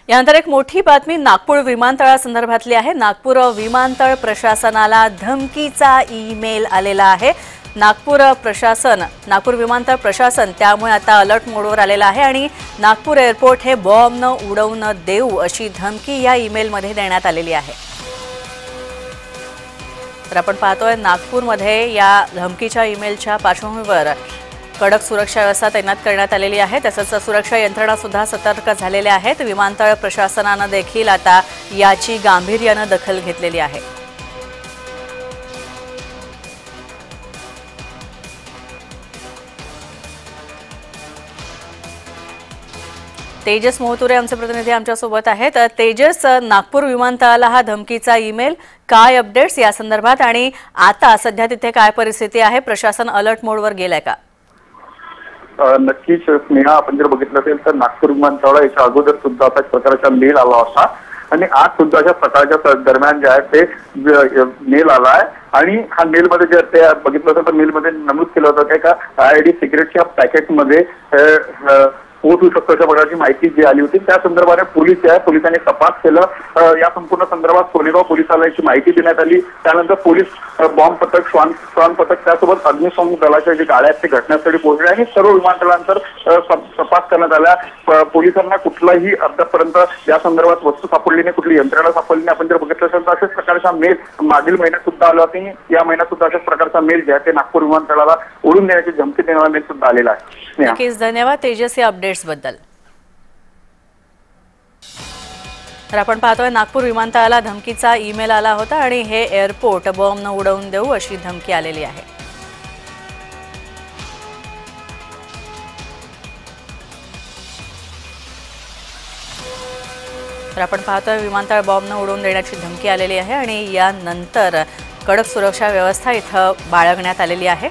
यानंतर एक मोठी बातमी नागपूर विमानतळासंदर्भातली आहे। नागपूर विमानतळ प्रशासनाला धमकीचा ईमेल आलेला आहे। नागपूर विमानतळ प्रशासन त्यामुळे आता अलर्ट मोडवर आलेला आहे आणि नागपूर एअरपोर्ट हे बॉम्ब न उडवून देऊ अशी धमकी या ईमेलमध्ये देण्यात आलेली आहे। तर आपण पाहतोय नागपूरमध्ये या धमकीच्या ईमेलच्या पार्श्वभूमीवर कडक सुरक्षा व्यवस्था तैनात करण्यात आलेली आहे। तसंच सुरक्षा यंत्रणा सुद्धा सतर्क झालेल्या आहेत। विमानतळ प्रशासनाने देखील आता याची गांभीर्याने दखल घेतलेली आहे। तेजस मोहतुरे आमचे प्रतिनिधी आमच्या सोबत आहेत। तेजस, नागपूर विमानतळाला हा धमकीचा ईमेल, काय अपडेट्स या संदर्भात आणि आता सध्या तिथे काय परिस्थिती आहे? प्रशासन अलर्ट मोडवर गेलाय का? नक्कीच स्नेहा, आपण जर बघितलं असेल तर नागपूर विमानतळ याच्या अगोदर सुद्धा अशा प्रकारचा मेल आला होता आणि आज सुद्धा अशा प्रकारच्या दरम्यान जे आहे ते मेल आलाय आणि हा मेल मध्ये जे ते बघितलं असेल तर मेल मध्ये नमूद केलं होतं की का आयडी सिक्रेटच्या पॅकेटमध्ये पोहोचू शकतो अशा प्रकारची माहिती जी आली होती। त्या संदर्भाने पोलिसांनी तपास केला। या संपूर्ण संदर्भात सोनेगाव पोलिसाला याची माहिती देण्यात आली। त्यानंतर पोलीस बॉम्ब पथक, श्वान पथक त्यासोबत अग्निशमन दलाच्या जे गाड्या आहेत ते घटनास्थळी पोहोचले आणि सर्व विमानतळांतर तपास करण्यात आला। पोलिसांना कुठलाही अद्यापर्यंत या संदर्भात वस्तू सापडली नाही, कुठली यंत्रणा सापडली नाही। आपण जर बघितलं असेल तर अशाच प्रकारचा मेल मागील महिन्यात सुद्धा आला होता। या महिन्यात सुद्धा अशाच प्रकारचा मेल जे आहे ते नागपूर विमानतळाला उडून देण्याची धमकी देणारा मेल सुद्धा आलेला आहे। नक्कीच धन्यवाद तेजस या अपडेट्स बद्दल। तर आपण पाहतोय नागपूर विमानतळाला धमकीचा ईमेल आला होता आणि हे एअरपोर्ट बॉम्ब न उडवून देऊ अशी धमकी आलेली आहे। तर आपण पाहतोय विमानतळ बॉम्ब न उडवून देण्याची धमकी आलेली आहे आणि यानंतर कडक सुरक्षा व्यवस्था इथं बाळगण्यात आलेली आहे।